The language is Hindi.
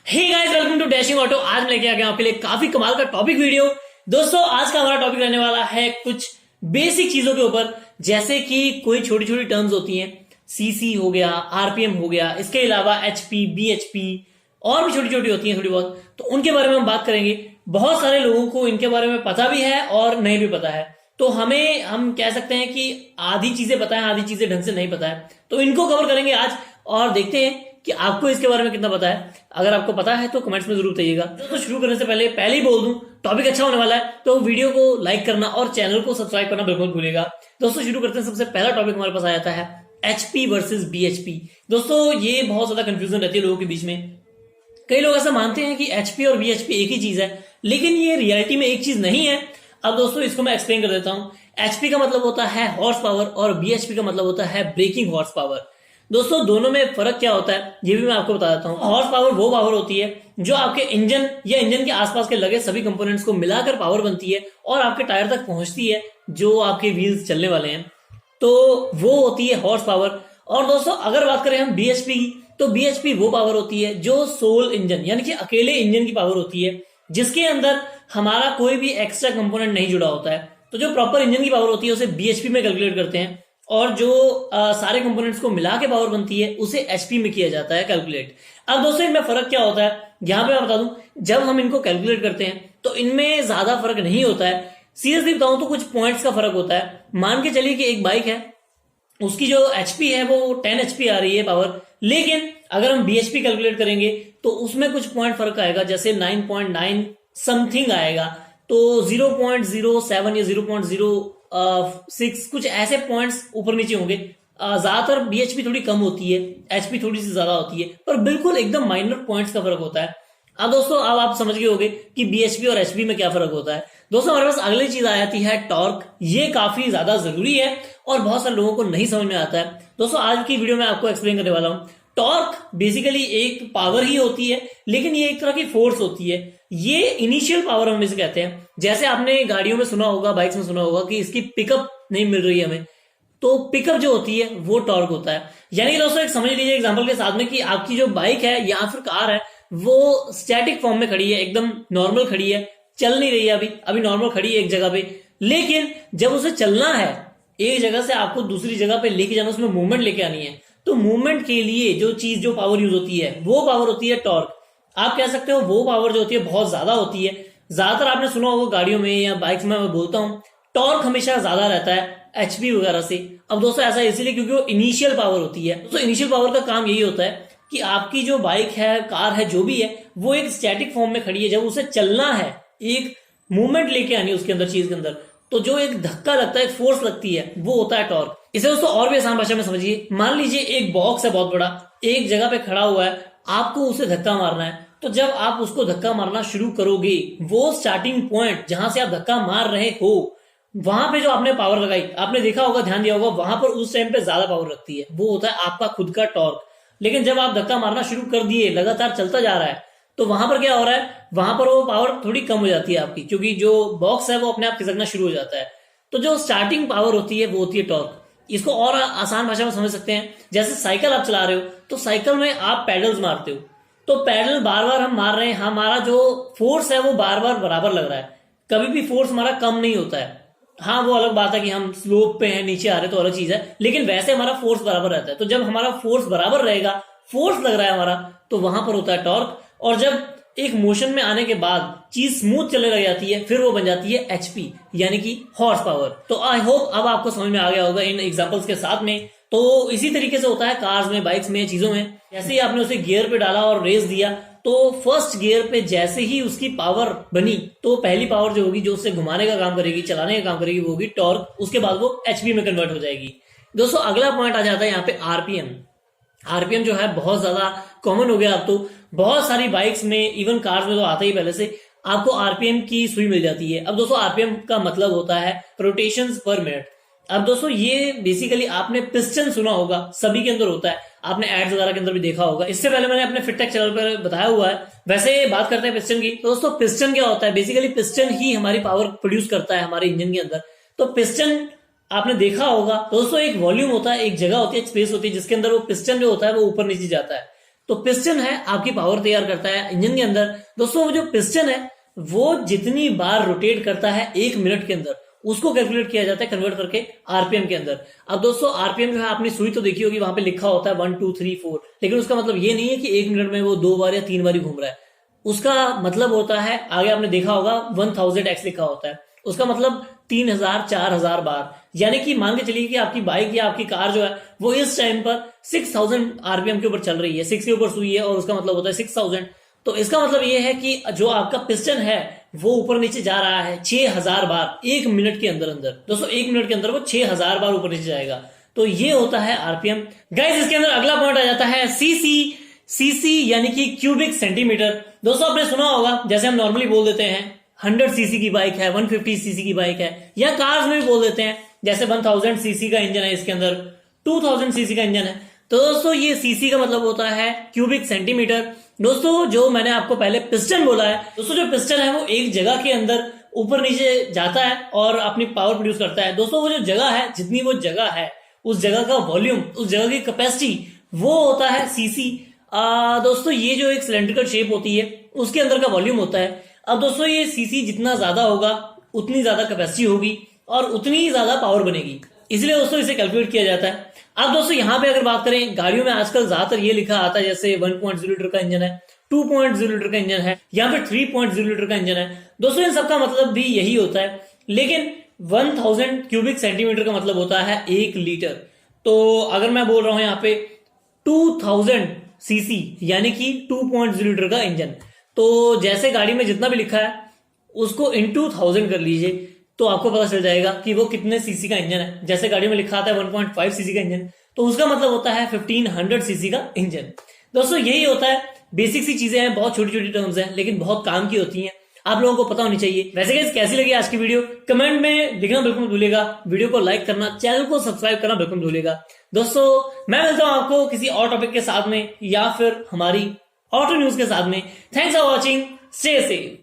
Hey guys, welcome to dashing auto. आज मैं लेके आ गया आपके लिए काफी कमाल का टॉपिक वीडियो। दोस्तों, आज का हमारा टॉपिक रहने वाला है कुछ बेसिक चीजों के ऊपर, जैसे कि कोई छोटी छोटी टर्म्स होती हैं, सीसी हो गया, आरपीएम हो गया, इसके अलावा एचपी, बीएचपी और भी छोटी छोटी होती हैं थोड़ी बहुत, तो उनके बारे में हम बात करेंगे। बहुत सारे लोगों को इनके बारे में पता भी है और नहीं भी पता है, तो हम कह सकते हैं कि आधी चीजें पता है, आधी चीजें ढंग से नहीं पता है, तो इनको कवर करेंगे आज और देखते हैं कि आपको इसके बारे में कितना पता है। अगर आपको पता है तो कमेंट्स में जरूर बताइएगा। तो शुरू करने से पहले ही बोल दूं, टॉपिक अच्छा होने वाला है, तो वीडियो को लाइक करना और चैनल को सब्सक्राइब करना बिल्कुल भूलिएगा। दोस्तों, शुरू करते हैं। सबसे पहला टॉपिक हमारे पास आ जाता है एचपी वर्सेस बीएचपी। दोस्तों, ये बहुत ज्यादा कंफ्यूजन रहती है लोगों के बीच में। कई लोग ऐसा मानते हैं कि एचपी और बीएचपी एक ही चीज है, लेकिन ये रियलिटी में एक चीज नहीं है। अब दोस्तों, इसको मैं एक्सप्लेन कर देता हूं। एचपी का मतलब होता है हॉर्स पावर और बीएचपी का मतलब होता है ब्रेकिंग हॉर्स पावर। दोस्तों, दोनों में फर्क क्या होता है ये भी मैं आपको बता देता हूं। हॉर्स पावर वो पावर होती है जो आपके इंजन या इंजन के आसपास के लगे सभी कंपोनेंट्स को मिलाकर पावर बनती है और आपके टायर तक पहुंचती है, जो आपके व्हील्स चलने वाले हैं, तो वो होती है हॉर्स पावर। और दोस्तों, अगर बात करें हम बीएचपी की, तो बीएचपी वो पावर होती है जो सोल इंजन यानी कि अकेले इंजन की पावर होती है, जिसके अंदर हमारा कोई भी एक्स्ट्रा कंपोनेंट नहीं जुड़ा होता है। तो जो प्रॉपर इंजन की पावर होती है उसे बीएचपी में कैलकुलेट करते हैं, और जो सारे कंपोनेंट्स को मिला के पावर बनती है उसे एचपी में किया जाता है कैलकुलेट। अब दोस्तों, इनमें फर्क क्या होता है यहां पे मैं बता दूं। जब हम इनको कैलकुलेट करते हैं तो इनमें ज्यादा फर्क नहीं होता है। सीरियसली बताऊं तो कुछ पॉइंट्स का फर्क होता है। मान के चलिए कि एक बाइक है, उसकी जो एचपी है वो 10 एचपी आ रही है पावर, लेकिन अगर हम बीएचपी कैलकुलेट करेंगे तो उसमें कुछ पॉइंट फर्क आएगा, जैसे 9.9 समथिंग आएगा, तो 0.07 या 0.06 कुछ ऐसे पॉइंट्स ऊपर नीचे होंगे। ज्यादातर बीएचपी थोड़ी कम होती है, एचपी थोड़ी सी ज्यादा होती है, पर बिल्कुल एकदम माइनर पॉइंट्स का फर्क होता है। अब दोस्तों, अब आप समझ गए होंगे कि बीएचपी और एचपी में क्या फर्क होता है। दोस्तों, हमारे पास अगली चीज आ जाती है टॉर्क। ये काफी ज्यादा जरूरी है और बहुत सारे लोगों को नहीं समझ में आता है। दोस्तों, आज की वीडियो में आपको एक्सप्लेन करने वाला हूं। टॉर्क बेसिकली एक पावर ही होती है, लेकिन ये एक तरह की फोर्स होती है। ये इनिशियल पावर हम इसे कहते हैं। जैसे आपने गाड़ियों में सुना होगा, बाइक्स में सुना होगा कि इसकी पिकअप नहीं मिल रही है हमें, तो पिकअप जो होती है वो टॉर्क होता है। यानी कि दोस्तों, एक समझ लीजिए एग्जांपल के साथ में कि आपकी जो बाइक है या फिर कार है वो स्टैटिक फॉर्म में खड़ी है, एकदम नॉर्मल खड़ी है, चल नहीं रही है, अभी नॉर्मल खड़ी है एक जगह पे। लेकिन जब उसे चलना है, एक जगह से आपको दूसरी जगह पे लेके जाना, उसमें मूवमेंट लेके आनी है, तो मूवमेंट के लिए जो पावर यूज होती है वो पावर होती है टॉर्क। आप कह सकते हो वो पावर जो होती है बहुत ज्यादा होती है। ज्यादातर आपने सुना होगा गाड़ियों में या बाइक्स में, मैं बोलता हूं टॉर्क हमेशा ज्यादा रहता है एचपी वगैरह से। अब दोस्तों, ऐसा इसलिए क्योंकि वो इनिशियल पावर होती है। तो इनिशियल पावर का काम यही होता है कि आपकी जो बाइक है, कार है, जो भी है, वो एक स्टैटिक फॉर्म में खड़ी है। जब उसे चलना है, एक मूवमेंट लेके आनी है उसके अंदर, चीज के अंदर, तो जो एक धक्का लगता है, एक फोर्स लगती है, वो होता है टॉर्क। इसे दोस्तों और भी आसान भाषा में समझिए। मान लीजिए एक बॉक्स है बहुत बड़ा, एक जगह पे खड़ा हुआ है, आपको उसे धक्का मारना है। तो जब आप उसको धक्का मारना शुरू करोगे, वो स्टार्टिंग पॉइंट जहां से आप धक्का मार रहे हो, वहां पे जो आपने पावर लगाई, आपने देखा होगा, ध्यान दिया होगा, वहां पर उस टाइम पे ज्यादा पावर लगती है, वो होता है आपका खुद का टॉर्क। लेकिन जब आप धक्का मारना शुरू कर दिए, लगातार चलता जा रहा है, तो वहां पर क्या हो रहा है, वहां पर वो पावर थोड़ी कम हो जाती है आपकी, क्योंकि जो बॉक्स है वो अपने आप खिसकना शुरू हो जाता है। तो जो स्टार्टिंग पावर होती है वो होती है टॉर्क। इसको और आसान भाषा में समझ सकते हैं, जैसे साइकिल आप चला रहे हो, तो साइकिल में आप पैडल्स मारते हो, तो पैडल बार बार हम मार रहे हैं, हमारा जो फोर्स है वो बार बार बराबर लग रहा है, कभी भी फोर्स हमारा कम नहीं होता है। हाँ, वो अलग बात है कि हम स्लोप पे हैं, नीचे आ रहे तो अलग चीज है, लेकिन वैसे हमारा फोर्स बराबर रहता है। तो जब हमारा फोर्स बराबर रहेगा, फोर्स लग रहा है हमारा, तो वहां पर होता है टॉर्क। और जब एक मोशन में आने के बाद चीज स्मूथ चलने लग जाती है, फिर वो बन जाती है एचपी, यानी कि हॉर्स पावर। तो आई होप अब आपको समझ में आ गया होगा इन एग्जांपल्स के साथ में। तो इसी तरीके से होता है कार्स में, बाइक्स में, चीजों में। जैसे ही आपने उसे गियर पे डाला और रेस दिया, तो फर्स्ट गियर पे जैसे ही उसकी पावर बनी, तो पहली पावर जो होगी, जो उसे घुमाने का काम करेगी, चलाने का काम करेगी, वो होगी टॉर्क। उसके बाद वो एचपी में कन्वर्ट हो जाएगी। दोस्तों, अगला पॉइंट आ जाता है यहाँ पे आरपीएम। आरपीएम जो है बहुत ज्यादा कॉमन हो गया अब तो। बहुत सारी बाइक्स में, इवन कार्स में तो आता ही पहले से, आपको आरपीएम की सुई मिल जाती है। अब दोस्तों, आरपीएम का मतलब होता है रोटेशंस पर मिनट। अब दोस्तों, ये बेसिकली आपने पिस्टन सुना होगा, सभी के अंदर होता है, आपने एड्स वगैरह के अंदर भी देखा होगा। इससे पहले मैंने अपने फिटटेक चैनल पर बताया हुआ है। वैसे बात करते हैं पिस्टन की, तो दोस्तों पिस्टन क्या होता है, बेसिकली पिस्टन ही हमारी पावर प्रोड्यूस करता है हमारे इंजन के अंदर। तो पिस्टन आपने देखा होगा दोस्तों, एक वॉल्यूम होता है, एक जगह होती है, एक स्पेस होती है, जिसके अंदर वो पिस्टन जो होता है वो ऊपर नीचे जाता है। तो पिस्टन है आपकी पावर तैयार करता है इंजन के अंदर। दोस्तों वो जो पिस्टन है वो जितनी बार रोटेट करता है 1 मिनट के अंदर, उसको कैलकुलेट किया जाता है कन्वर्ट करके आरपीएम के अंदर। अब दोस्तों आरपीएम जो है आपने सुई तो देखी होगी, वहां पे लिखा होता है 1 2 3 4, लेकिन उसका मतलब ये नहीं है कि 1 मिनट में वो 2 बार या 3 बार ही घूम रहा है। उसका मतलब होता है, आगे आपने देखा होगा 1000x लिखा होता है, उसका मतलब 3000 4000 बार। यानी कि मान के चलिए कि आपकी बाइक या आपकी कार जो है वो इस टाइम पर 6000 आरपीएम के ऊपर चल रही है, 6 के ऊपर सुई है और उसका मतलब होता है 6000। तो इसका मतलब ये है कि जो आपका पिस्टन है वो ऊपर नीचे जा रहा है 6000 बार 1 मिनट के अंदर अंदर। दोस्तों 1 मिनट के अंदर वो 6000 बार ऊपर नीचे जाएगा। तो ये होता है आरपीएम। गाइस इसके अंदर अगला पॉइंट आ जाता है सीसी। सीसी यानी कि क्यूबिक सेंटीमीटर। दोस्तों आपने सुना होगा, जैसे हम नॉर्मली बोल देते हैं 100 सीसी की बाइक है, 150 सीसी की बाइक है, या कार्स में भी बोल देते हैं जैसे 1000 सीसी का इंजन है, इसके अंदर 2000 सीसी का इंजन है। तो दोस्तों ये सीसी का मतलब होता है क्यूबिक सेंटीमीटर। दोस्तों जो मैंने आपको पहले पिस्टन बोला है, दोस्तों जो पिस्टन है वो एक जगह के अंदर ऊपर नीचे जाता है और अपनी पावर प्रोड्यूस करता है। दोस्तों वो जो जगह है, जितनी वो जगह है, उस जगह का वॉल्यूम, उस जगह की कैपेसिटी, वो होता है सीसी। दोस्तों ये जो एक सिलेंड्रिकल शेप होती है उसके अंदर का वॉल्यूम होता है। अब दोस्तों ये सीसी जितना ज्यादा होगा उतनी ज्यादा कैपेसिटी होगी और उतनी ही ज्यादा पावर बनेगी, इसलिए दोस्तों इसे कैलकुलेट किया जाता है। अब दोस्तों यहाँ पे अगर बात करें, गाड़ियों में आजकल ज्यादातर ये लिखा आता है जैसे 1.0 लीटर का इंजन है, 2.0 लीटर का इंजन है, या फिर 3.0 लीटर का इंजन है। दोस्तों इन सबका मतलब भी यही होता है, लेकिन 1000 क्यूबिक सेंटीमीटर का मतलब होता है 1 लीटर। तो अगर मैं बोल रहा हूं यहाँ पे 2000 सीसी यानी कि 2.0 लीटर का इंजन, तो जैसे गाड़ी में जितना भी लिखा है उसको इंटू 1000 कर लीजिए तो आपको पता चल जाएगा कि वो कितने सीसी का इंजन है। जैसे गाड़ी में लिखा आता है 1.5 सीसी का इंजन, तो उसका मतलब होता है 1500 सीसी का इंजन। दोस्तों यही होता है, बेसिक सी चीजें हैं, बहुत छोटी छोटी टर्म्स हैं, लेकिन बहुत काम की होती हैं, आप लोगों को पता होनी चाहिए। वैसे गाइस कैसी लगी आज की वीडियो कमेंट में लिखना बिल्कुल भूलिएगा, वीडियो को लाइक करना, चैनल को सब्सक्राइब करना बिल्कुल भूलिएगा। दोस्तों मैं मिलता हूं आपको किसी और टॉपिक के साथ में या फिर हमारी ऑटो न्यूज के साथ में। Thanks for watching, stay safe.